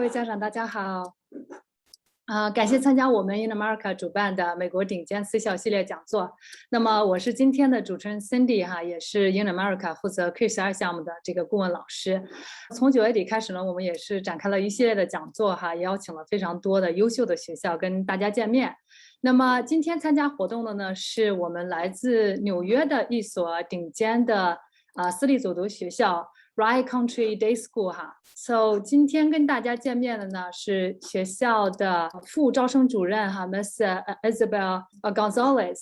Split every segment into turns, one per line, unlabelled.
位家长大家好。感谢参加我们 InAmerica 主办的美国顶尖私校系列讲座。那么我是今天的主持人 Cindy 哈，也是 InAmerica 负责 K12项目的这个顾问老师。从9月底开始呢，我们也是展开了一系列的讲座哈，也邀请了非常多的优秀的学校跟大家见面。那么今天参加活动的呢，是我们来自纽约的一所顶尖的私立走读学校。Right Country Day School 哈，so 今天跟大家见面的呢是学校的副招生主任哈，Miss Isabel Gonzalez.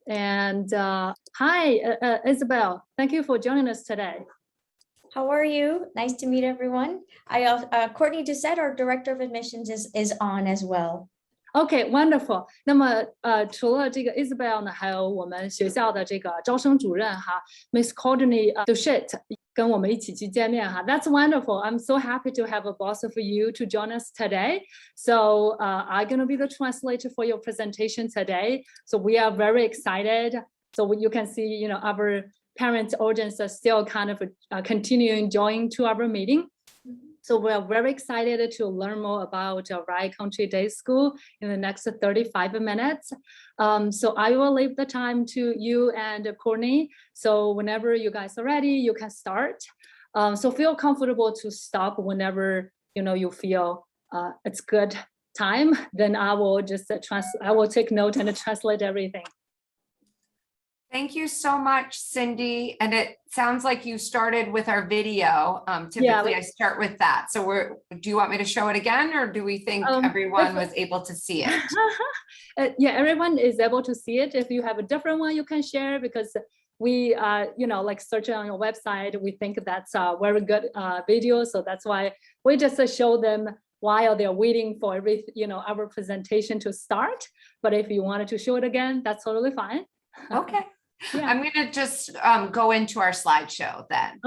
And hi, Isabel. Thank you for joining us today.
How are you? Nice to meet everyone. Courtney Doucette, our Director of Admissions, is on as well.
Okay, wonderful. 那么除了这个 Isabel 呢，还有我们学校的这个招生主任哈，Miss Courtney Doucette 跟我们一起去见面哈。That's wonderful. I'm so happy to have both of you to join us today. So I'm going to be the translator for your presentation today. So we are very excited. So you can see, you know, our parent audience are still kind of continuing joining to our meeting. So we're very excited to learn more about Right Country Day School in the next 35 minutes. So I will leave the time to you and Courtney. So whenever you guys are ready, you can start. So feel comfortable to stop whenever you feel it's good time. Then I will just I will take note and translate everything.
Thank you so much, Cindy. And it sounds like you started with our video. Typically, I start with that. So do you want me to show it again, or do we think everyone was able to see it?
Yeah, everyone is able to see it. If you have a different one, you can share, because we, like searching on your website, we think that's a very good video. So that's why we just show them while they're waiting for our presentation to start. But if you wanted to show it again, that's totally fine.
Okay. Yeah. I'm going to just go into our slideshow then.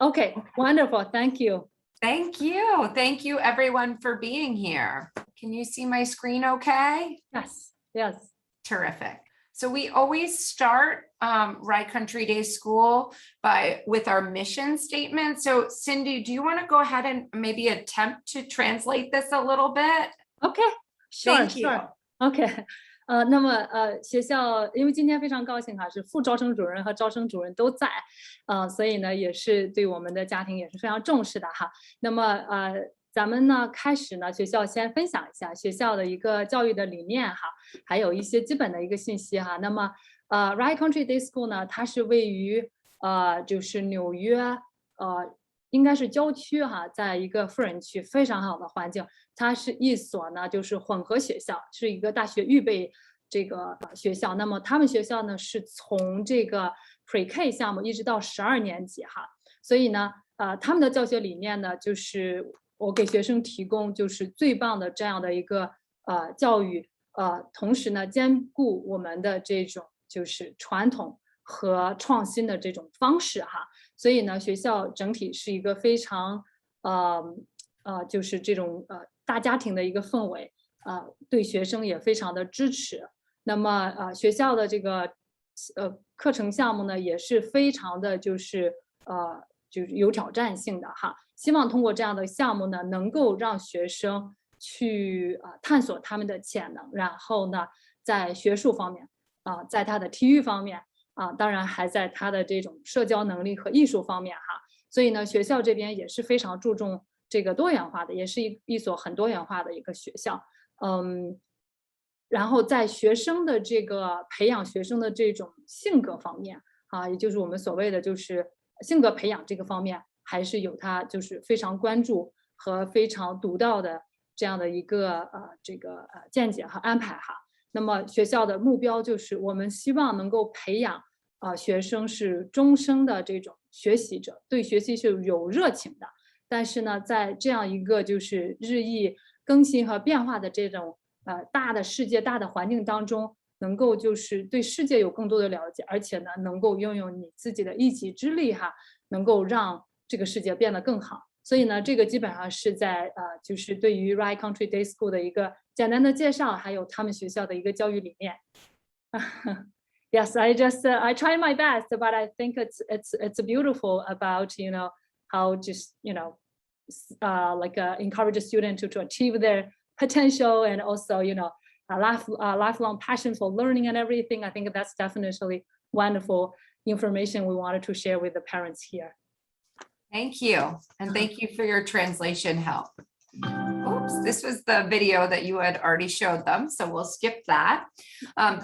Okay, wonderful. Thank you.
Thank you. Thank you, everyone, for being here. Can you see my screen okay?
Yes.
Terrific. So we always start Right Country Day School with our mission statement. So Cindy, do you want to go ahead and maybe attempt to translate this a little bit?
Okay, sure.
Thank you.
Okay. 那么学校因为今天非常高兴哈，是副招生主任和招生主任都在，所以呢也是对我们的家庭也是非常重视的哈。那么咱们呢开始呢，学校先分享一下学校的一个教育的理念哈，还有一些基本的一个信息哈。那么Right Country Day School 呢，它是位于就是纽约应该是郊区哈，在一个富人区，非常好的环境。它是一所呢就是混合学校，是一个大学预备这个学校。那么他们学校呢是从这个 Pre-K 项目一直到12年级哈。所以呢他们的教学理念呢就是我给学生提供就是最棒的这样的一个教育，同时呢兼顾我们的这种就是传统和创新的这种方式哈。所以呢学校整体是一个非常就是这种大家庭的一个氛围，对学生也非常的支持。那么学校的这个课程项目呢也是非常的就是有挑战性的哈。希望通过这样的项目呢，能够让学生去探索他们的潜能，然后呢在学术方面在他的体育方面当然还在他的这种社交能力和艺术方面哈。所以呢学校这边也是非常注重这个多元化的，也是一所很多元化的一个学校。然后在学生的这个培养学生的这种性格方面也就是我们所谓的就是性格培养这个方面，还是有他就是非常关注和非常独到的这样的一个这个见解和安排哈。那么学校的目标就是我们希望能够培养学生是终生的这种学习者，对学习是有热情的。但是呢在这样一个就是日益更新和变化的这种大的世界大的环境当中，能够就是对世界有更多的了解，而且呢能够拥有你自己的一己之力哈，能够让这个世界变得更好。所以呢这个基本上是在就是对于 Right Country Day School 的一个简单的介绍，还有他们学校的一个教育理念。Yes, I try my best, but I think it's beautiful about how just encourage a student to achieve their potential, and also, lifelong passion for learning and everything. I think that's definitely wonderful information we wanted to share with the parents here.
Thank you. And thank you for your translation help. Oops, this was the video that you had already showed them, so we'll skip that.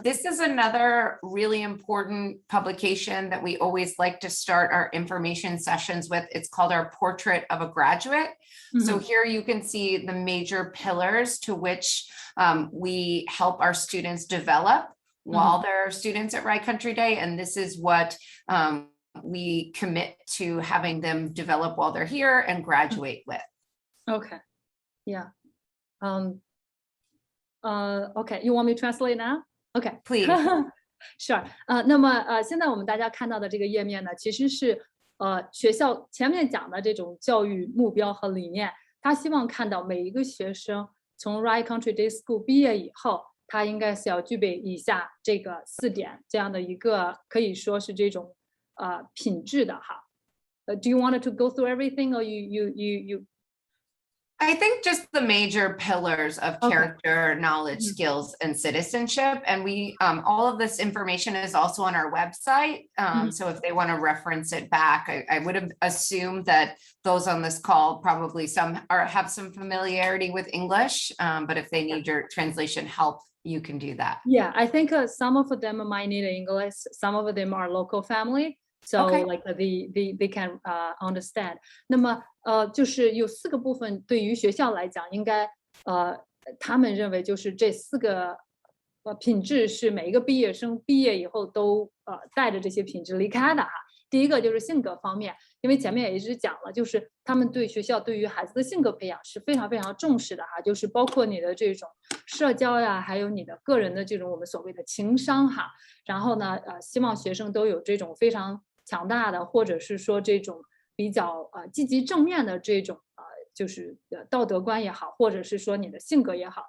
This is another really important publication that we always like to start our information sessions with. It's called our Portrait of a Graduate. So here you can see the major pillars to which we help our students develop while they're students at Rye Country Day. And this is what we commit to having them develop while they're here and graduate with.
Okay. Yeah. Okay. You want me to translate now? Okay.
Please.
Sure. 那么现在我们大家看到的这个页面呢，其实是学校前面讲的这种教育目标和理念。他希望看到每一个学生从 Rye Country Day School 毕业以后，他应该是要具备以下这个4点这样的一个可以说是这种品质的哈。Do you want to go through everything, or you?
I think just the major pillars of character, knowledge, skills, and citizenship. And we, all of this information is also on our website. So if they want to reference it back, I would have assumed that those on this call probably have some familiarity with English, but if they need your translation help, you can do that.
Yeah, I think some of them might need English. Some of them are local family. So like they can understand. 那么就是有4个部分，对于学校来讲，应该他们认为就是这4个品质是每一个毕业生毕业以后都带着这些品质离开的哈。第一个就是性格方面，因为前面也一直讲了，就是他们对学校对于孩子的性格培养是非常非常重视的哈，就是包括你的这种社交呀，还有你的个人的这种我们所谓的情商哈。然后呢，希望学生都有这种非常强大的，或者是说这种比较积极正面的这种就是道德观也好，或者是说你的性格也好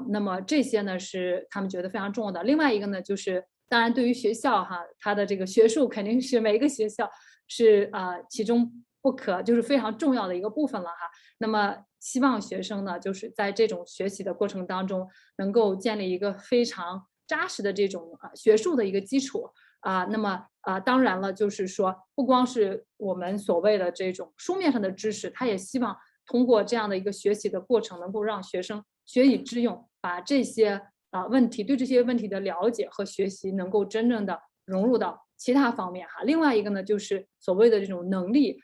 那么这些呢是他们觉得非常重要的。另外一个呢，就是当然对于学校哈，它的这个学术肯定是每一个学校是其中不可就是非常重要的一个部分了哈。那么希望学生呢，就是在这种学习的过程当中，能够建立一个非常扎实的这种学术的一个基础。那么当然了，就是说不光是我们所谓的这种书面上的知识，他也希望通过这样的一个学习的过程，能够让学生学以致用，把这些问题对这些问题的了解和学习能够真正的融入到其他方面哈。另外一个呢，就是所谓的这种能力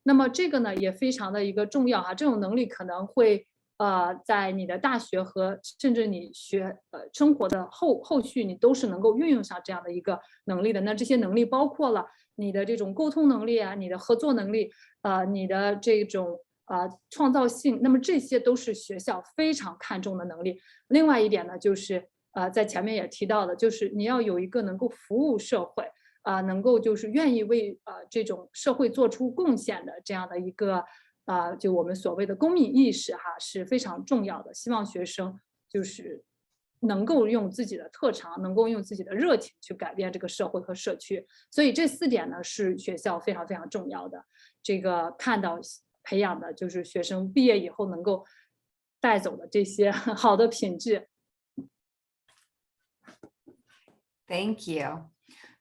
那么这个呢也非常的一个重要哈。这种能力可能会在你的大学和甚至你生活的后续，你都是能够运用上这样的一个能力的。那这些能力包括了你的这种沟通能力啊，你的合作能力，你的这种创造性。那么这些都是学校非常看重的能力。另外一点呢，就是在前面也提到的，就是你要有一个能够服务社会能够就是愿意为这种社会做出贡献的这样的一个。就我们所谓的公民意识哈是非常重要的，希望学生就是能够用自己的特长，能够用自己的热情去改变这个社会和社区。所以这4点呢是学校非常非常重要的，这个看到培养的就是学生毕业以后能够带走的这些好的品质。
Thank you.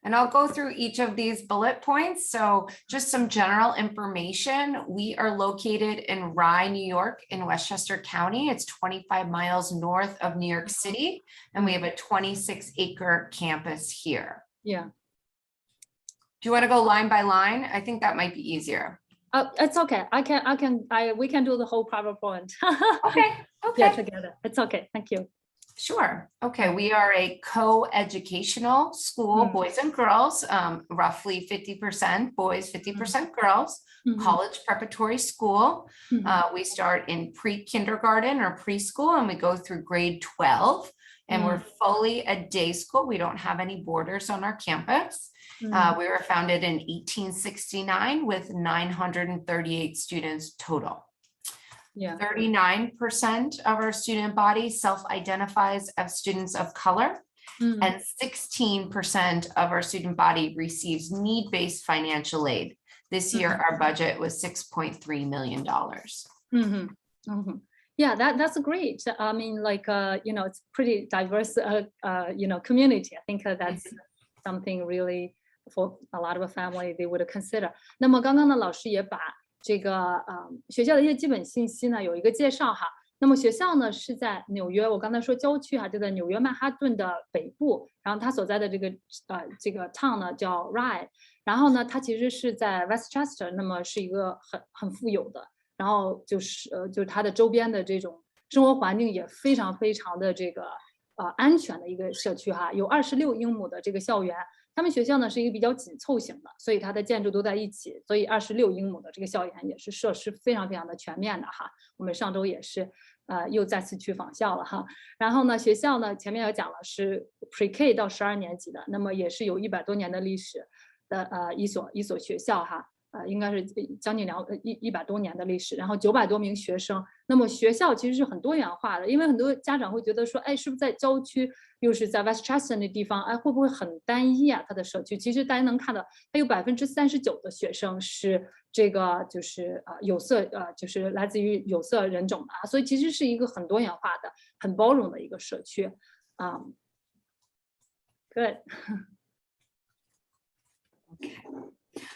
And I'll go through each of these bullet points. So just some general information. We are located in Rye, New York in Westchester County. It's 25 miles north of New York City. And we have a 26-acre campus here.
Yeah.
Do you want to go line by line? I think that might be easier.
It's okay. We can do the whole PowerPoint.
Okay.
Yeah, together. It's okay. Thank you.
Sure. Okay. We are a co-educational school, boys and girls, roughly 50% boys, 50% girls, college preparatory school. We start in pre-kindergarten or preschool and we go through grade 12 and we're fully a day school. We don't have any borders on our campus. We were founded in 1869 with 938 students total.
Yeah.
39% of our student body self-identifies as students of color, and 16% of our student body receives need-based financial aid. This year, our budget was $6.3 million.
Yeah, that's great. I mean, like, it's pretty diverse, community. I think that's something really for a lot of a family they would consider. 那么刚刚呢，老师也把这个学校的一些基本信息呢有一个介绍哈。那么学校呢是在纽约，我刚才说郊区哈，就在纽约曼哈顿的北部，然后它所在的这个 town 呢叫 Rye， 然后呢它其实是在 Westchester， 那么是一个很富有的，然后就是它的周边的这种生活环境也非常非常的这个安全的一个社区哈，有26英亩的这个校园。他们学校呢是一个比较紧凑型的，所以它的建筑都在一起，所以26英亩的这个校园也是设施非常非常的全面的哈。我们上周也是又再次去访校了哈。然后呢，学校呢前面也讲了是 Pre-K 到12年级的，那么也是有100多年的历史的一所学校哈。应该是将近100多年的历史，然后900多名学生。那么学校其实是很多元化的，因为很多家长会觉得说，哎，是不是在郊区，又是在 Westchester 那地方，哎，会不会很单一啊？它的社区其实大家能看到，它有39%的学生是这个就是有色就是来自于有色人种的啊，所以其实是一个很多元化的、很包容的一个社区啊。Good.
Okay.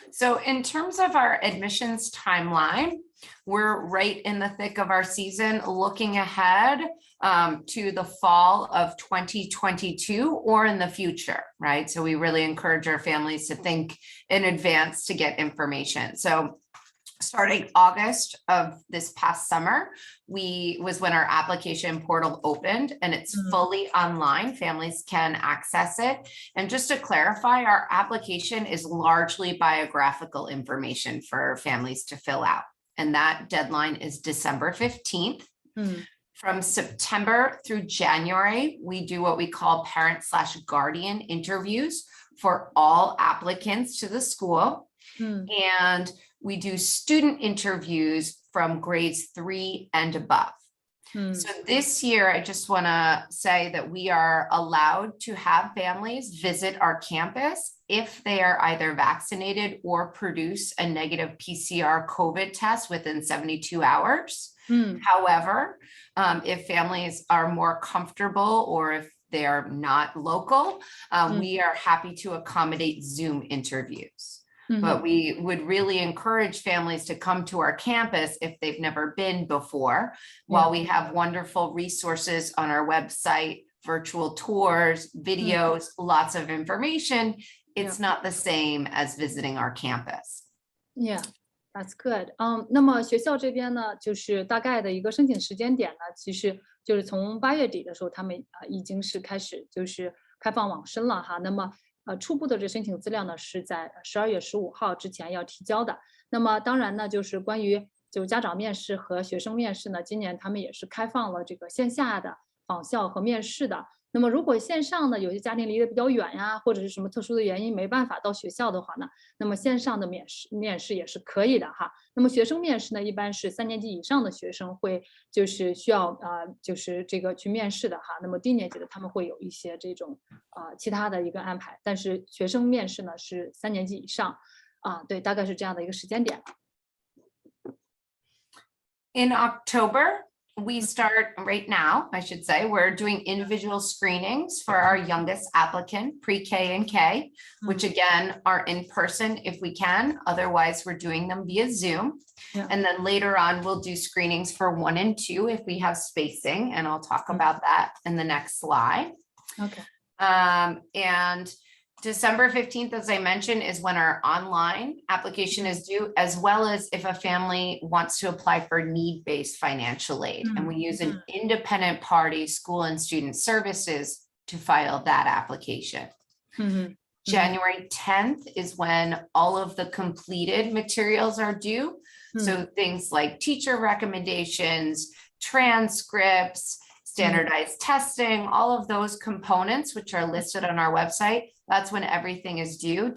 So in terms of our admissions timeline, we're right in the thick of our season, looking ahead to the fall of 2022 or in the future, right? So we really encourage our families to think in advance to get information. So starting August of this past summer, was when our application portal opened, and it's fully online. Families can access it. And just to clarify, our application is largely biographical information for families to fill out. And that deadline is December 15th. From September through January, we do what we call parent/guardian interviews for all applicants to the school. And we do student interviews from grades 3 and above. So this year, I just want to say that we are allowed to have families visit our campus if they are either vaccinated or produce a negative PCR COVID test within 72 hours. However, if families are more comfortable or if they are not local, we are happy to accommodate Zoom interviews. But we would really encourage families to come to our campus if they've never been before. While we have wonderful resources on our website, virtual tours, videos, lots of information, it's not the same as visiting our campus.
Yeah, that's good. 那么学校这边呢，就是大概的一个申请时间点呢，其实就是从8月底的时候，他们已经是开始就是开放网申了哈。那么初步的这申请资料呢是在12月15号之前要提交的。那么当然呢，就是关于就家长面试和学生面试呢，今年他们也是开放了这个线下的访校和面试的。那么如果线上呢，有些家庭离得比较远呀，或者是什么特殊的原因没办法到学校的话呢，那么线上的面试也是可以的哈。那么学生面试呢，一般是3年级以上的学生会就是需要就是这个去面试的哈。那么低年级的他们会有一些这种其他的一个安排，但是学生面试呢是3年级以上对，大概是这样的一个时间点。
In October, we start right now, I should say, we're doing individual screenings for our youngest applicant, pre-K and K, which again are in person if we can. Otherwise, we're doing them via Zoom. And then later on, we'll do screenings for 1 and 2 if we have spacing. And I'll talk about that in the next slide.
Okay.
And December 15th, as I mentioned, is when our online application is due, as well as if a family wants to apply for need-based financial aid. And we use an independent party, school and student services, to file that application. January 10th is when all of the completed materials are due. So things like teacher recommendations, transcripts, standardized testing, all of those components, which are listed on our website. That's when everything is due,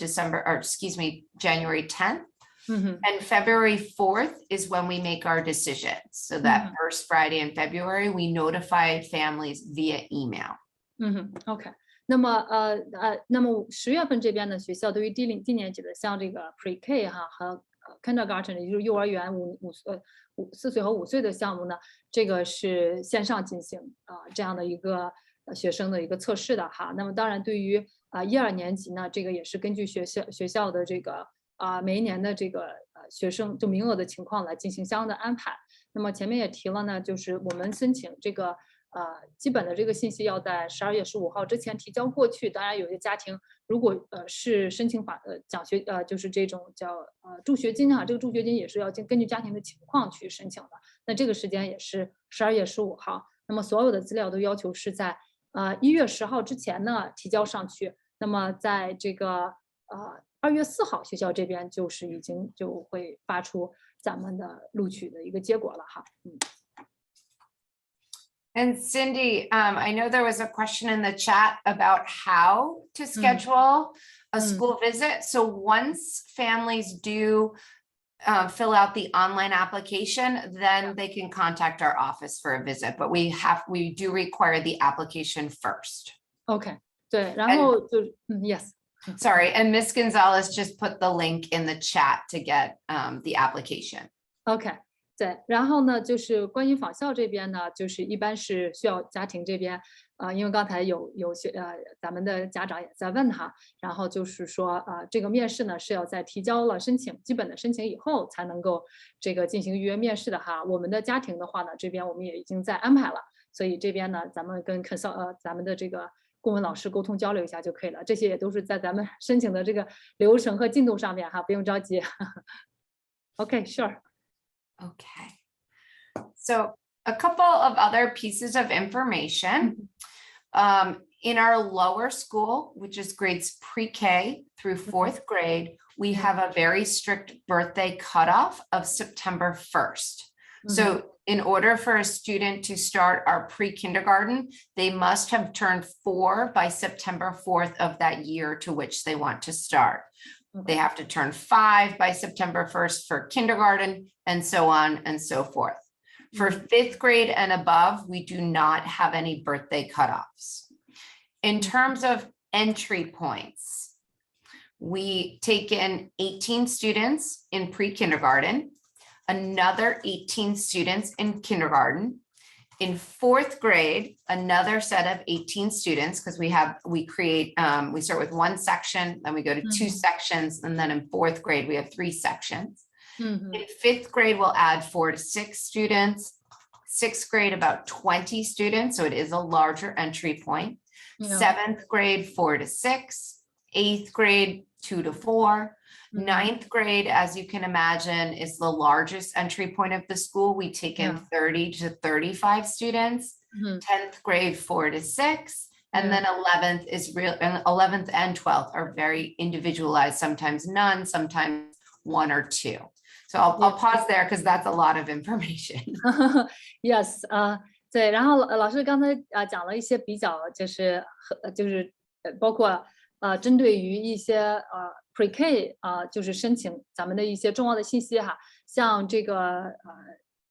January 10th. And February 4th is when we make our decisions. So that first Friday in February, we notify families via email.
OK. 那么10月份这边的学校对于低年级的像这个 Pre-K 哈和 kindergarten， 也就是幼儿园4岁和5岁的项目呢，这个是线上进行这样的一个学生的一个测试的哈。那么当然对于1、2年级呢，这个也是根据学校的这个每一年的这个学生就名额的情况来进行相应的安排。那么前面也提了呢，就是我们申请这个基本的这个信息要在12月15号之前提交过去。当然有些家庭如果是申请奖学就是这种叫助学金这个助学金也是要根据家庭的情况去申请的。那这个时间也是12月15号。那么所有的资料都要求是在1月10号之前呢提交上去。那么在这个2月4号学校这边就是已经就会发出咱们的录取的一个结果了哈。
And Cindy, I know there was a question in the chat about how to schedule a school visit. So once families do fill out the online application, then they can contact our office for a visit. But we do require the application first.
OK, 对，然后就yes.
Sorry, and Miss Gonzalez just put the link in the chat to get the application.
OK. 对，然后呢，就是关于访校这边呢，就是一般是需要家庭这边因为刚才有咱们的家长也在问哈，然后就是说这个面试呢是要在提交了基本的申请以后才能够这个进行预约面试的哈。我们的家庭的话呢，这边我们也已经在安排了，所以这边呢，咱们跟咱们的这个顾问老师沟通交流一下就可以了。这些也都是在咱们申请的这个流程和进度上面哈，不用着急。OK, sure.
Okay, so a couple of other pieces of information. In our lower school, which is grades pre-K through 4th grade, we have a very strict birthday cutoff of September 1st. So in order for a student to start our pre-kindergarten, they must have turned 4 by September 4th of that year to which they want to start. They have to turn 5 by September 1st for kindergarten, and so on and so forth. For 5th grade and above, we do not have any birthday cutoffs. In terms of entry points, we take in 18 students in pre-kindergarten, another 18 students in kindergarten. In 4th grade, another set of 18 students, because we start with 1 section, then we go to 2 sections, and then in 4th grade, we have 3 sections. In 5th grade, we'll add 4 to 6 students. 6th grade, about 20 students, so it is a larger entry point. 7th grade, 4 to 6. 8th grade, 2 to 4. 9th grade, as you can imagine, is the largest entry point of the school. We take in 30 to 35 students. 10th grade, 4 to 6. And then 11th and 12th are very individualized, sometimes none, sometimes 1 or 2. So I'll pause there because that's a lot of information.
Yes, 对，然后老师刚才讲了一些比较就是包括针对于一些pre-K 就是申请咱们的一些重要的信息哈，像这个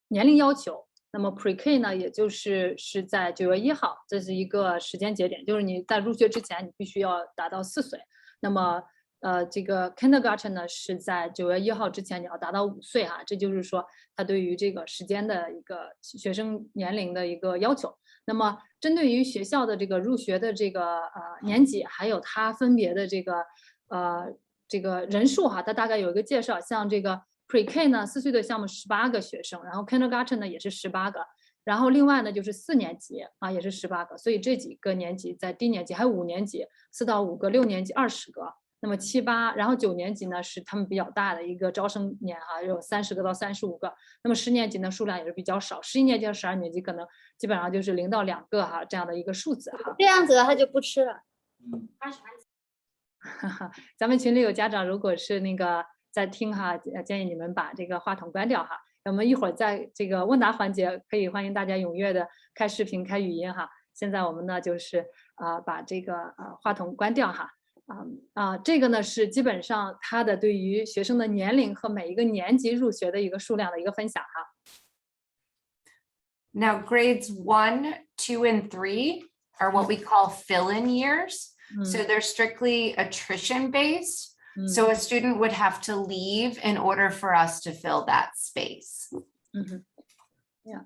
年龄要求，那么 pre-K 呢，也是在9月1号，这是一个时间节点，就是你在入学之前你必须要达到4岁，那么这个 kindergarten 呢是在9月1号之前你要达到5岁哈，这就是说它对于这个时间的一个学生年龄的一个要求。那么针对于学校的这个入学的这个年级，还有它分别的这个人数哈，它大概有一个介绍，像这个 pre-K 呢4岁的项目18个学生，然后 kindergarten 呢也是18个，然后另外呢就是4年级也是18个，所以这几个年级在低年级还有5年级4到5个，6年级20个。那么7、8，然后9年级呢是他们比较大的一个招生年哈，有30个到35个。那么10年级呢数量也是比较少，11年级和12年级可能基本上就是0到2个哈这样的一个数字哈。
这样子的他就不吃了。
咱们群里有家长如果是那个在听哈，建议你们把这个话筒关掉哈。我们一会儿在这个问答环节可以欢迎大家踊跃的开视频、开语音哈。现在我们呢就是把这个话筒关掉哈。这个呢是基本上它的对于学生的年龄和每一个年级入学的一个数量的一个分享哈。
Now grades 1, 2, and 3 are what we call fill-in years. So they're strictly attrition based. So a student would have to leave in order for us to fill that space.
Yeah.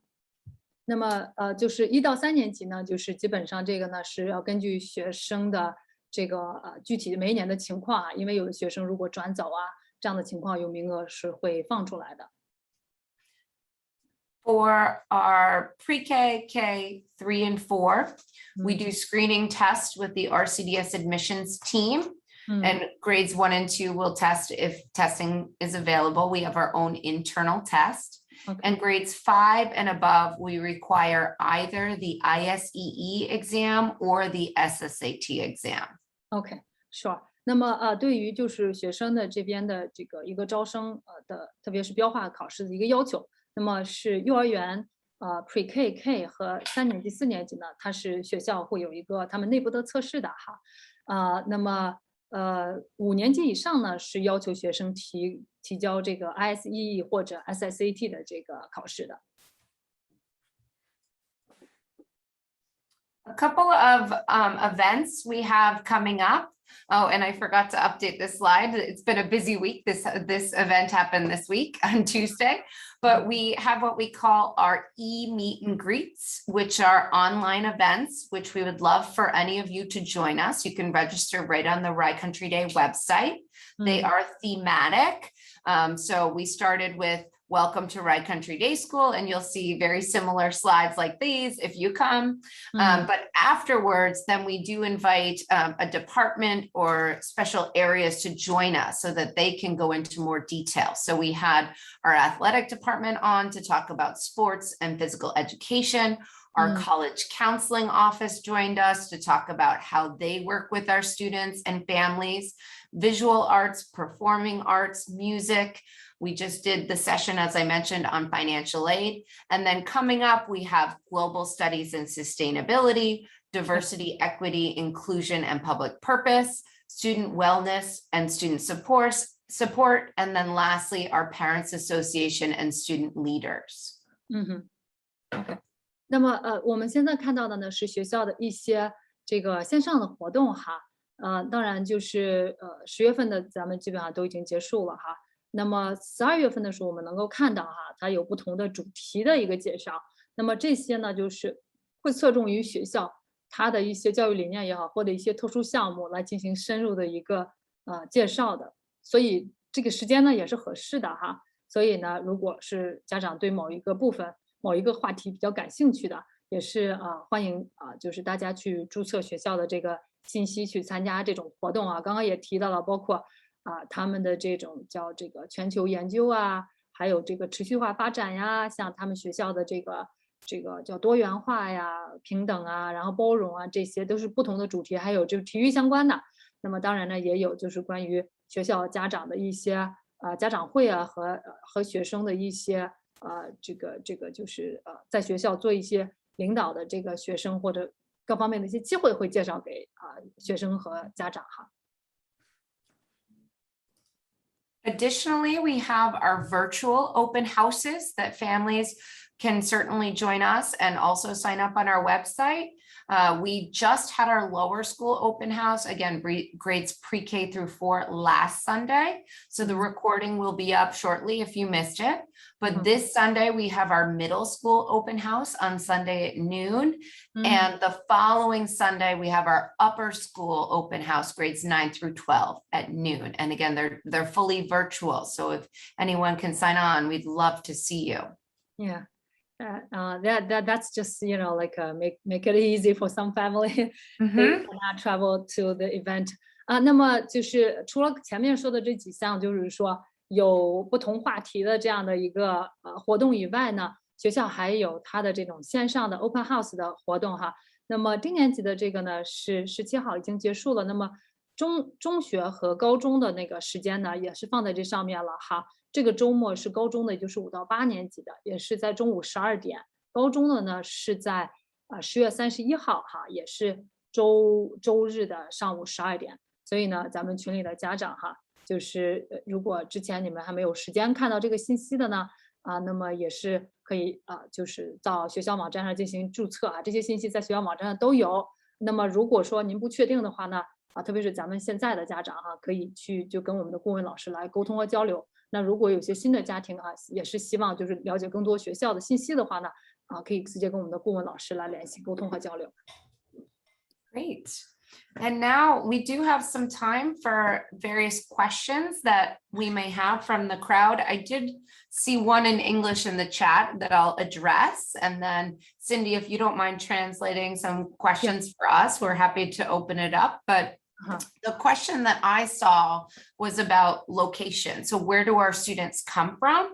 那么就是1到3年级呢，就是基本上这个呢是要根据学生的这个具体的每一年的情况啊，因为有的学生如果转走啊，这样的情况有名额是会放出来的。
For our pre-K, K 3 and 4, we do screening tests with the RCDS admissions team. And grades 1 and 2 will test if testing is available. We have our own internal test. And grades 5 and above, we require either the ISEE exam or the SSAT exam.
Okay, sure. 那么对于就是学生的这边的这个一个招生的，特别是标化考试的一个要求，那么是幼儿园Pre-K、K 和3年级、4年级呢，它是学校会有一个他们内部的测试的哈。那么5年级以上呢，是要求学生提交这个 ISEE 或者 SSAT 的这个考试的。
A couple of events we have coming up. Oh, and I forgot to update this slide. It's been a busy week. This event happened this week on Tuesday, but we have what we call our e-meet and greets, which are online events, which we would love for any of you to join us. You can register right on the Rye Country Day website. They are thematic. So we started with Welcome to Rye Country Day School, and you'll see very similar slides like these if you come. But afterwards, then we do invite a department or special areas to join us so that they can go into more detail. So we had our athletic department on to talk about sports and physical education. Our college counseling office joined us to talk about how they work with our students and families, visual arts, performing arts, music. We just did the session, as I mentioned, on financial aid. And then coming up, we have global studies and sustainability, diversity, equity, inclusion, and public purpose, student wellness and student support. And then lastly, our parents association and student leaders.
OK. 那么我们现在看到的呢是学校的一些这个线上的活动哈。当然就是10月份的咱们基本上都已经结束了哈。那么12月份的时候，我们能够看到哈，它有不同的主题的一个介绍。那么这些呢，就是会侧重于学校它的一些教育理念也好，或者一些特殊项目来进行深入的一个介绍的。所以这个时间呢也是合适的哈。所以呢，如果是家长对某一个部分、某一个话题比较感兴趣的，也是欢迎就是大家去注册学校的这个信息，去参加这种活动啊。刚刚也提到了，包括他们的这种叫这个全球研究啊，还有这个持续化发展呀，像他们学校的这个叫多元化呀、平等啊，然后包容啊，这些都是不同的主题，还有就是体育相关的。那么当然呢，也有就是关于学校家长的一些家长会啊和学生的一些这个就是在学校做一些领导的这个学生或者各方面的一些机会会介绍给学生和家长哈。
Additionally, we have our virtual open houses that families can certainly join us and also sign up on our website. We just had our lower school open house, again, grades pre-K through 4 last Sunday. So the recording will be up shortly if you missed it. But this Sunday, we have our middle school open house on Sunday at noon. And the following Sunday, we have our upper school open house, grades 9 through 12 at noon. And again, they're fully virtual. So if anyone can sign on, we'd love to see you.
Yeah. That's just like make it easy for some family. They cannot travel to the event. 那么就是除了前面说的这几项，就是说有不同话题的这样的一个活动以外呢，学校还有它的这种线上的 open house 的活动哈。那么低年级的这个呢是17号已经结束了，那么中学和高中的那个时间呢也是放在这上面了哈。这个周末是高中的，也就是5到8年级的，也是在中午12点。高中的呢是在10月31号哈，也是周日的上午12点。所以呢，咱们群里的家长哈，就是如果之前你们还没有时间看到这个信息的呢，那么也是可以就是到学校网站上进行注册啊，这些信息在学校网站上都有。那么如果说您不确定的话呢，特别是咱们现在的家长哈，可以去就跟我们的顾问老师来沟通和交流。那如果有些新的家庭啊，也是希望就是了解更多学校的信息的话呢，可以直接跟我们的顾问老师来联系沟通和交流。
Great. And now we do have some time for various questions that we may have from the crowd. I did see one in English in the chat that I'll address. And then Cindy, if you don't mind translating some questions for us, we're happy to open it up. But the question that I saw was about location. So where do our students come from?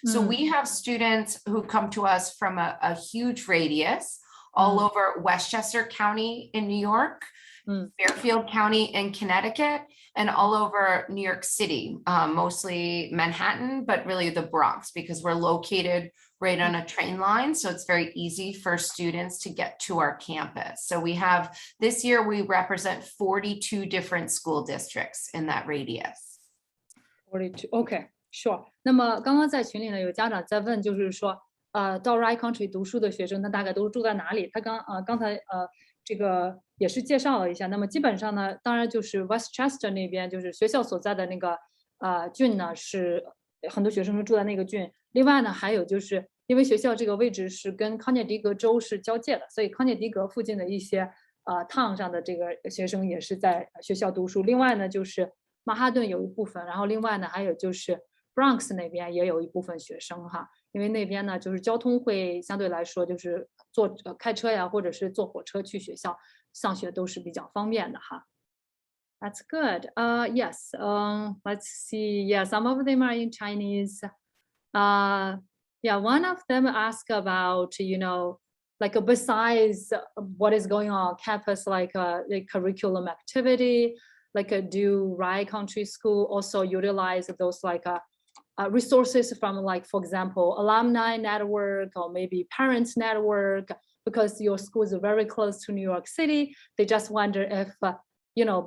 So we have students who come to us from a huge radius all over Westchester County in New York, Fairfield County in Connecticut, and all over New York City, mostly Manhattan, but really the Bronx, because we're located right on a train line. So it's very easy for students to get to our campus. So we have, this year, we represent 42 different school districts in that radius.
42, OK, sure. 那么刚刚在群里呢，有家长在问，就是说，到 Rye Country 读书的学生，他大概都住在哪里？他刚才这个也是介绍了一下。那么基本上呢，当然就是 Westchester 那边，就是学校所在的那个郡呢，是很多学生是住在那个郡。另外呢，还有就是因为学校这个位置是跟康涅狄格州是交界的，所以康涅狄格附近的一些town 上的这个学生也是在学校读书。另外呢，就是曼哈顿有一部分，然后另外呢，还有就是 Bronx 那边也有一部分学生哈，因为那边呢就是交通会相对来说就是开车呀，或者是坐火车去学校上学都是比较方便的哈。That's good. Yes. Let's see. Yeah, some of them are in Chinese. Yeah, one of them asked about, like besides what is going on campus, like the curriculum activity, like do Rye Country School also utilize those like resources from, like, for example, alumni network or maybe parents network, because your school is very close to New York City. They just wonder if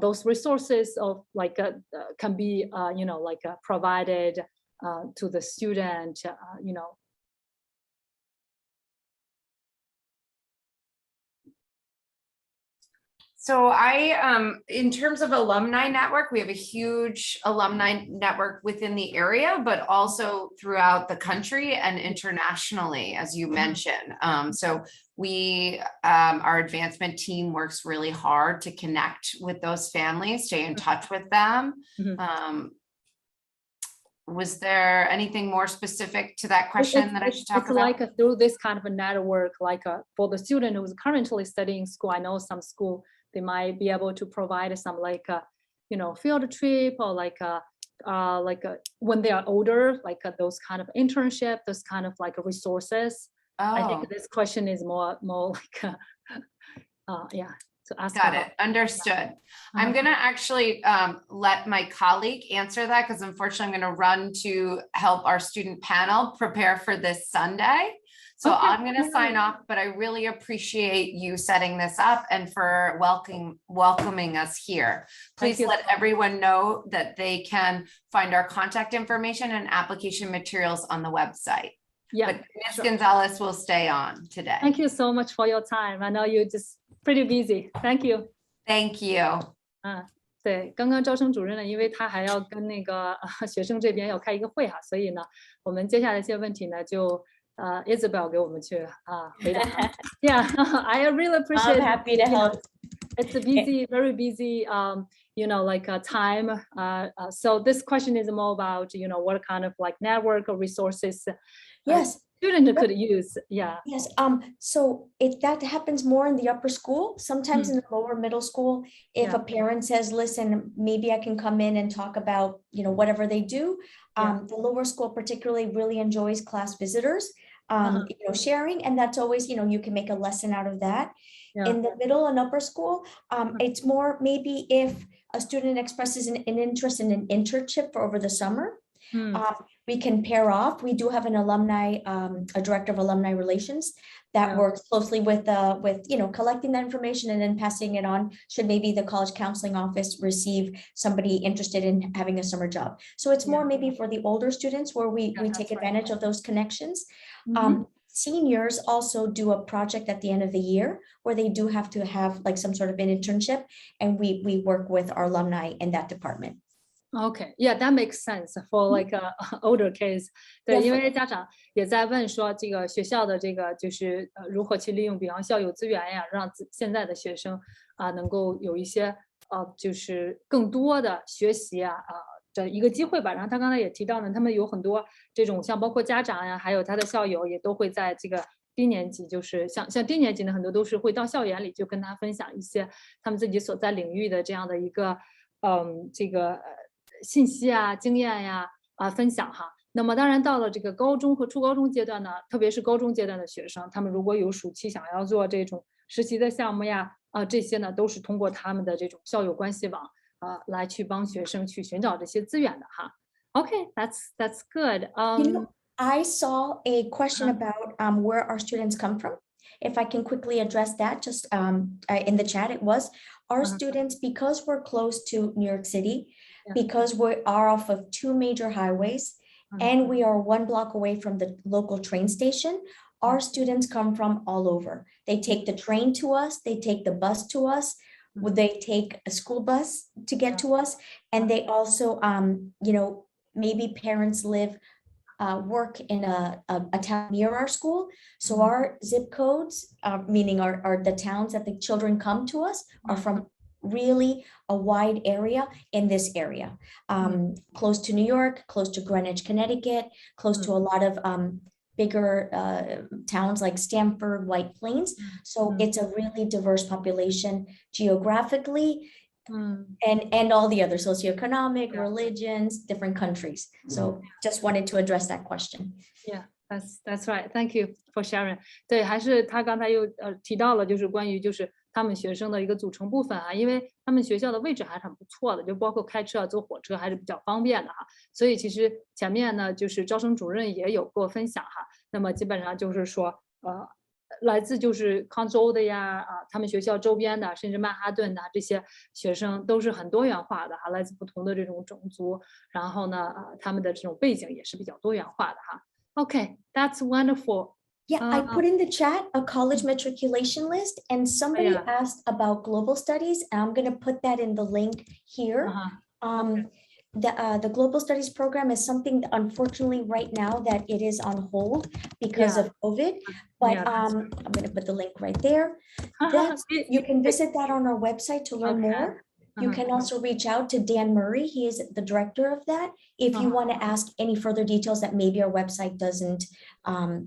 those resources of like can be like provided to the student.
So in terms of alumni network, we have a huge alumni network within the area, but also throughout the country and internationally, as you mentioned. So our advancement team works really hard to connect with those families, stay in touch with them. Was there anything more specific to that question that I should talk about?
It's like through this kind of a network, like for the student who's currently studying school, I know some school, they might be able to provide some like field trip or like when they are older, like those kind of internship, those kind of like resources. I think this question is more like yeah. So ask
Got it. Understood. I'm going to actually let my colleague answer that, because unfortunately I'm going to run to help our student panel prepare for this Sunday. So I'm going to sign off, but I really appreciate you setting this up and for welcoming us here. Please let everyone know that they can find our contact information and application materials on the website.
Yeah,
but Ms. Gonzalez will stay on today.
Thank you so much for your time. I know you're just pretty busy. Thank you.
Thank you.
对，刚刚招生主任呢，因为他还要跟那个学生这边要开一个会哈，所以呢，我们接下来一些问题呢，就Isabel 给我们去回答。Yeah, I really appreciate.
I'm happy to help.
It's a busy, very busy, like time. So this question is more about, what kind of like network or resources.
Yes.
Student could use. Yeah.
Yes. So that happens more in the upper school. Sometimes in the lower middle school, if a parent says, listen, maybe I can come in and talk about, whatever they do. The lower school particularly really enjoys class visitors, sharing. And that's always, you can make a lesson out of that. Yeah. In the middle and upper school, it's more maybe if a student expresses an interest in an internship for over the summer. We can pair off. We do have an alumni, a director of alumni relations that works closely with collecting that information and then passing it on should maybe the college counseling office receive somebody interested in having a summer job. So it's more maybe for the older students where we take advantage of those connections. seniors also do a project at the end of the year where they do have to have like some sort of an internship, and we work with our alumni in that department.
Okay, yeah, that makes sense for like older kids. 对， 因为家长也在问说，这个学校的这个就是如何去利用，比方校友资源呀，让现在的学生能够有一些就是更多的学习的一个机会吧。然后他刚才也提到呢，他们有很多这种像包括家长呀，还有他的校友也都会在这个低年级，就是像低年级呢，很多都是会到校园里就跟他分享一些他们自己所在领域的这样的一个这个信息经验呀分享哈。那么当然到了这个高中和初高中阶段呢，特别是高中阶段的学生，他们如果有暑期想要做这种实习的项目呀这些呢都是通过他们的这种校友关系网来去帮学生去寻找这些资源的哈。Okay, that's good.
You know, I saw a question about where our students come from. If I can quickly address that, just in the chat, it was our students, because we're close to New York City, because we are off of 2 major highways, and we are 1 block away from the local train station. Our students come from all over. They take the train to us, they take the bus to us, they take a school bus to get to us, and they also, you know, maybe parents live work in a town near our school. So our zip codes, meaning the towns that the children come to us, are from really a wide area in this area, close to New York, close to Greenwich, Connecticut, close to a lot of bigger towns like Stamford, White Plains. So it's a really diverse population geographically, and all the other socioeconomic, religions, different countries. So just wanted to address that question.
Yeah, that's right. Thank you for sharing. 对，还是他刚才又提到了，就是关于就是他们学生的一个组成部分因为他们学校的位置还是很不错的，就包括开车坐火车还是比较方便的所以其实前面呢，就是招生主任也有过分享那么基本上就是说来自就是康州的呀他们学校周边的，甚至曼哈顿的这些学生都是很多元化的来自不同的这种种族，然后呢他们的这种背景也是比较多元化的Okay, that's wonderful.
Yeah, I put in the chat a college matriculation list, and somebody asked about global studies, and I'm going to put that in the link here. The global studies program is something that, unfortunately, right now that it is on hold because of COVID, but I'm going to put the link right there. You can visit that on our website to learn more. You can also reach out to Dan Murray. He is the director of that, if you want to ask any further details that maybe our website doesn't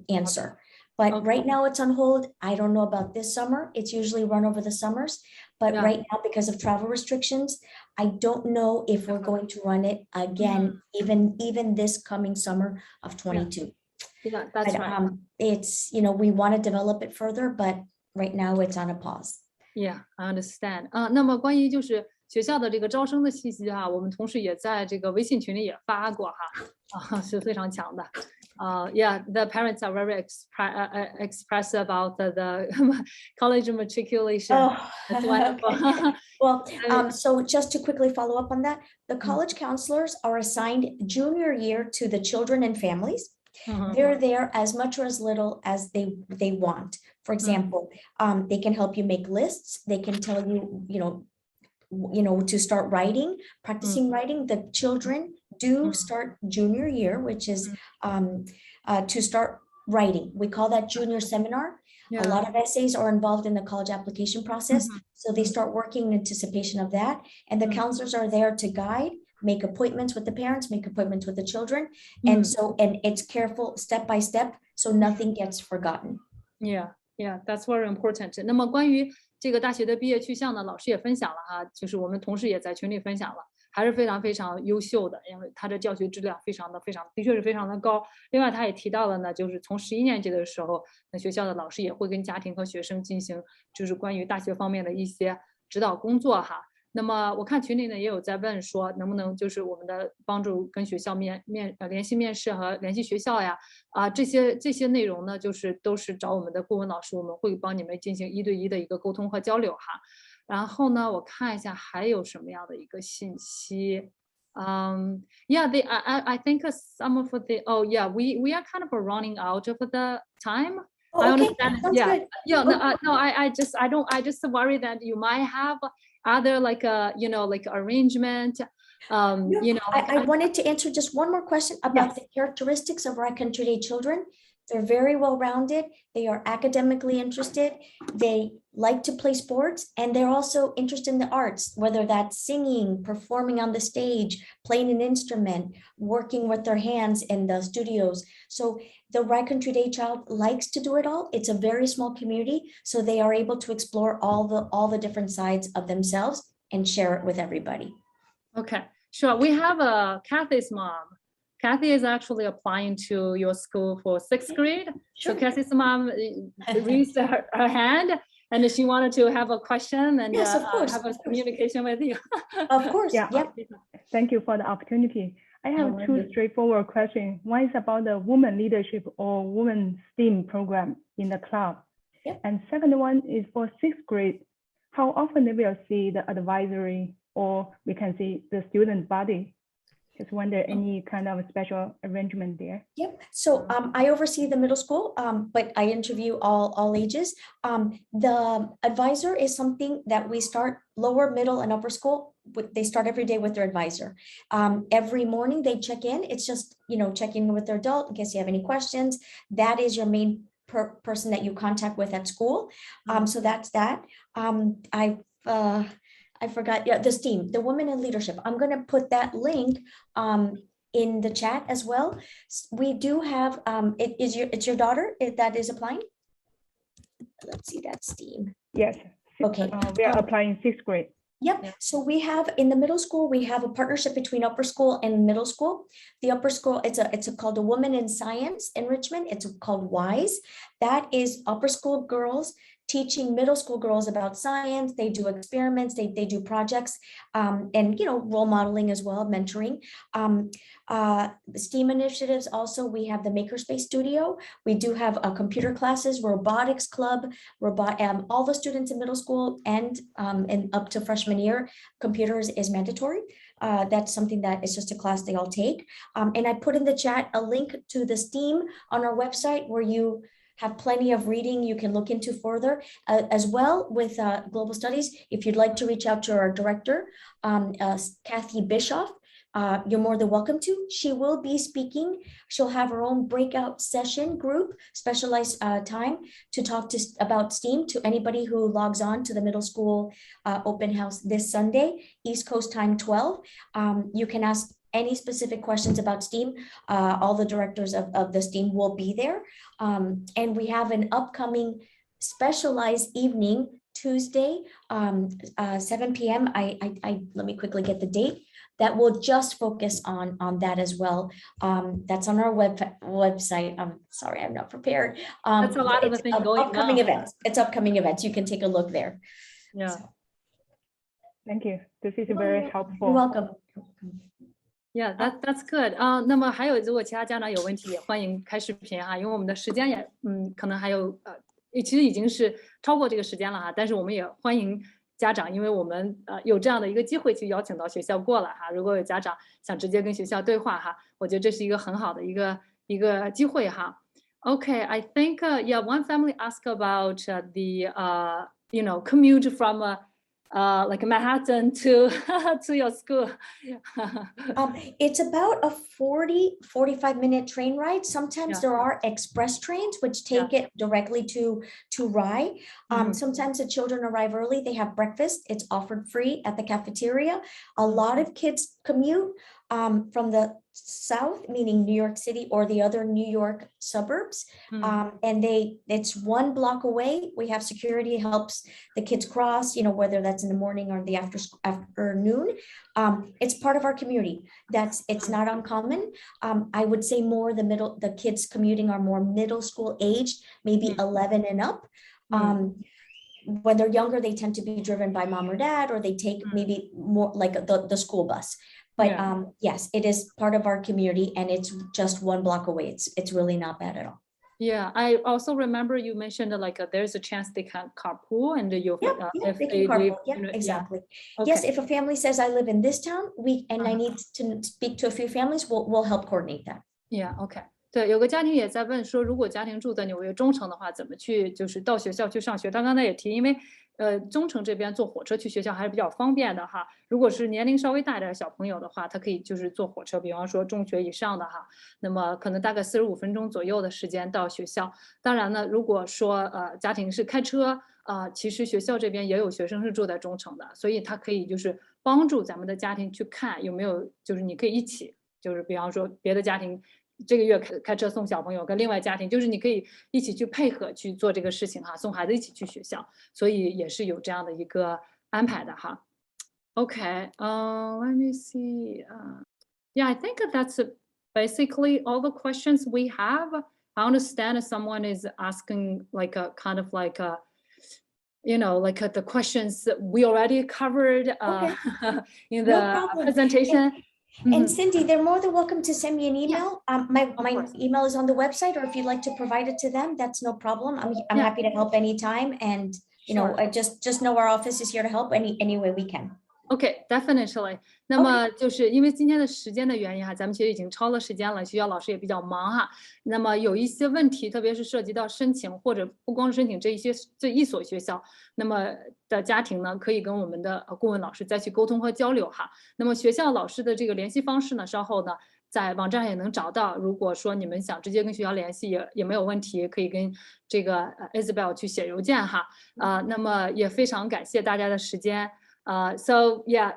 answer. But right now it's on hold. I don't know about this summer. It's usually run over the summers. But right now, because of travel restrictions, I don't know if we're going to run it again, even this coming summer of 22.
Yeah, that's right.
It's, you know, we want to develop it further, but right now it's on a pause.
Yeah, I understand. 那么关于就是学校的这个招生的信息我们同时也在这个微信群里也发过是非常强的。Yeah, the parents are very expressive about the college matriculation. That's wonderful.
Well, so just to quickly follow up on that, the college counselors are assigned junior year to the children and families. They're there as much or as little as they want. For example, they can help you make lists. They can tell you, you know, to start writing, practicing writing. The children do start junior year, which is to start writing. We call that junior seminar. A lot of essays are involved in the college application process. So they start working in anticipation of that. And the counselors are there to guide, make appointments with the parents, make appointments with the children. And it's careful step by step, so nothing gets forgotten.
Yeah, that's very important. 那么关于这个大学的毕业去向呢，老师也分享了就是我们同事也在群里分享了，还是非常非常优秀的，因为他的教学质量的确是非常的高。另外他也提到了呢，就是从11年级的时候，那学校的老师也会跟家庭和学生进行就是关于大学方面的一些指导工作那么我看群里呢也有在问说，能不能就是我们的帮助跟学校联系面试和联系学校呀这些内容呢，就是都是找我们的顾问老师，我们会帮你们进行1对1的一个沟通和交流然后呢，我看一下还有什么样的一个信息 Yeah, I think some of the, oh yeah, we are kind of running out of the time.
Oh,
I
okay.
understand.
Sounds
Yeah,
good.
yeah. No, I just worry that you might have other like like arrangement.
I wanted to answer just one more question about the characteristics of our Country Day children. They're very well-rounded. They are academically interested. They like to play sports, and they're also interested in the arts, whether that's singing, performing on the stage, playing an instrument, working with their hands in the studios. So the Right Country Day child likes to do it all. It's a very small community, so they are able to explore all the different sides of themselves and share it with everybody.
Okay, sure. We have Kathy's mom. Kathy is actually applying to your school for 6th grade.
Sure.
So Kathy's mom raised her hand, and she wanted to have a question and
yes, of course,
have a communication with you.
Of course,
Yeah.
yep.
Thank you for the opportunity. I have two straightforward questions. One is about the women leadership or women STEAM program in the club.
Yep.
And second one is for 6th grade. How often they will see the advisory, or we can see the student body? Just wonder any kind of special arrangement there.
Yep. So I oversee the middle school, but I interview all ages. The advisor is something that we start lower, middle, and upper school. They start every day with their advisor. Every morning they check in. It's just, checking with their adult in case you have any questions. That is your main person that you contact with at school. So that's that. I forgot, the STEAM, the Women in Leadership. I'm going to put that link in the chat as well. We do have, it's your daughter that is applying? Let's see, that's STEAM.
Yes.
Okay.
We are applying 6th grade.
Yep. Yeah. So we have in the middle school, we have a partnership between upper school and middle school. The upper school, it's called a Women in Science Enrichment. It's called WISE. That is upper school girls teaching middle school girls about science. They do experiments, they do projects, and role modeling as well, mentoring. STEAM initiatives also, we have the Makerspace Studio. We do have computer classes, robotics club, all the students in middle school and up to freshman year, computers is mandatory. That's something that is just a class they all take. And I put in the chat a link to the STEAM on our website where you have plenty of reading you can look into further, as well with global studies. If you'd like to reach out to our director, Kathy Bischoff, you're more than welcome to. She will be speaking. She'll have her own breakout session group, specialized time to talk about STEAM to anybody who logs on to the middle school open house this Sunday, East Coast time 12. You can ask any specific questions about STEAM. All the directors of the STEAM will be there. And we have an upcoming specialized evening Tuesday, 7 p.m. Let me quickly get the date. That will just focus on that as well. That's on our website. I'm sorry, I'm not prepared.
That's a lot of the things going
upcoming
on.
events. It's upcoming events. You can take a look there.
Yeah.
So.
Thank you. This is very helpful.
You're welcome.
Yeah, that's good. 那么还有，如果其他家长有问题，也欢迎开视频哈，因为我们的时间也可能还有其实已经是超过这个时间了哈，但是我们也欢迎家长，因为我们有这样的一个机会去邀请到学校过来哈。如果有家长想直接跟学校对话哈，我觉得这是一个很好的一个机会哈。Okay, I think yeah, one family asked about the commute from like Manhattan to your school.
It's about a 45 minute train ride. Sometimes there are express trains which take it directly to Rye. Sometimes the children arrive early. They have breakfast. It's offered free at the cafeteria. A lot of kids commute from the south, meaning New York City or the other New York suburbs. And it's 1 block away. We have security helps the kids cross, whether that's in the morning or the afternoon. It's part of our community. It's not uncommon. I would say more the kids commuting are more middle school aged, maybe 11 and up. When they're younger, they tend to be driven by mom or dad, or they take maybe more like the school bus. But yes, it is part of our community, and it's just 1 block away. It's really not bad at all.
Yeah, I also remember you mentioned like there's a chance they can carpool and you
Yeah,
if
they can
they
carpool. Yeah,
you know,
exactly.
Okay.
Yes, if a family says I live in this town, I need to speak to a few families, we'll help coordinate that.
Yeah, OK.对，有个家庭也在问说，如果家庭住在纽约中城的话，怎么去就是到学校去上学？他刚才也提，因为中城这边坐火车去学校还是比较方便的哈。如果是年龄稍微大一点的小朋友的话，他可以就是坐火车，比方说中学以上的哈，那么可能大概45分钟左右的时间到学校。当然呢，如果说家庭是开车，其实学校这边也有学生是住在中城的，所以他可以就是帮助咱们的家庭去看有没有，就是你可以一起，就是比方说别的家庭。这个月开车送小朋友，跟另外家庭，就是你可以一起去配合去做这个事情哈，送孩子一起去学校，所以也是有这样的一个安排的哈。Okay, let me see. Yeah, I think that's basically all the questions we have. I understand someone is asking like a kind of like a, like the questions that we already covered in the presentation.
And Cindy, they're more than welcome to send me an email. My email is on the website, or if you'd like to provide it to them, that's no problem. I'm happy to help anytime. And, I just know our office is here to help any way we can.
Okay, definitely. 那么就是因为今天的时间的原因哈，咱们其实已经超了时间了，学校老师也比较忙哈。那么有一些问题，特别是涉及到申请或者不光申请这一所学校，那么的家庭呢，可以跟我们的顾问老师再去沟通和交流哈。那么学校老师的这个联系方式呢，稍后呢在网站上也能找到。如果说你们想直接跟学校联系也没有问题，可以跟这个Isabel 去写邮件哈。那么也非常感谢大家的时间。So yeah,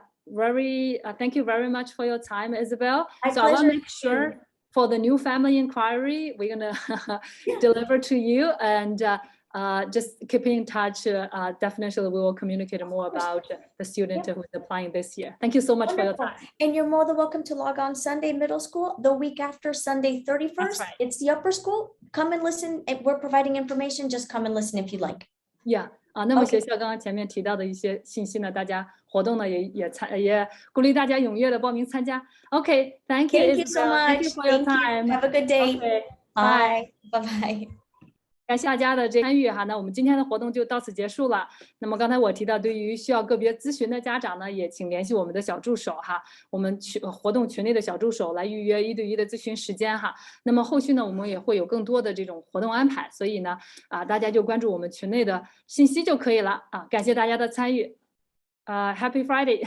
thank you very much for your time, Isabel. So I will make sure for the new family inquiry, we're gonna deliver to you and just keep in touch. Definitely, we will communicate more about the student who's applying this year. Thank you so much for your time.
And you're more than welcome to log on Sunday middle school. The week after Sunday 31st, it's the upper school. Come and listen. We're providing information. Just come and listen if you like.
Yeah. 那么学校刚刚前面提到的一些信息呢，大家活动呢也鼓励大家踊跃的报名参加。Okay, thank you.
Thank you so much.
Thank you for your time.
Have a good day.
Okay,
bye. Bye.
感谢大家的参与哈，那我们今天的活动就到此结束了。那么刚才我提到，对于需要个别咨询的家长呢，也请联系我们的小助手哈，我们活动群内的小助手来预约1对1的咨询时间哈。那么后续呢，我们也会有更多的这种活动安排，所以呢，大家就关注我们群内的信息就可以了啊。感谢大家的参与，Happy Friday。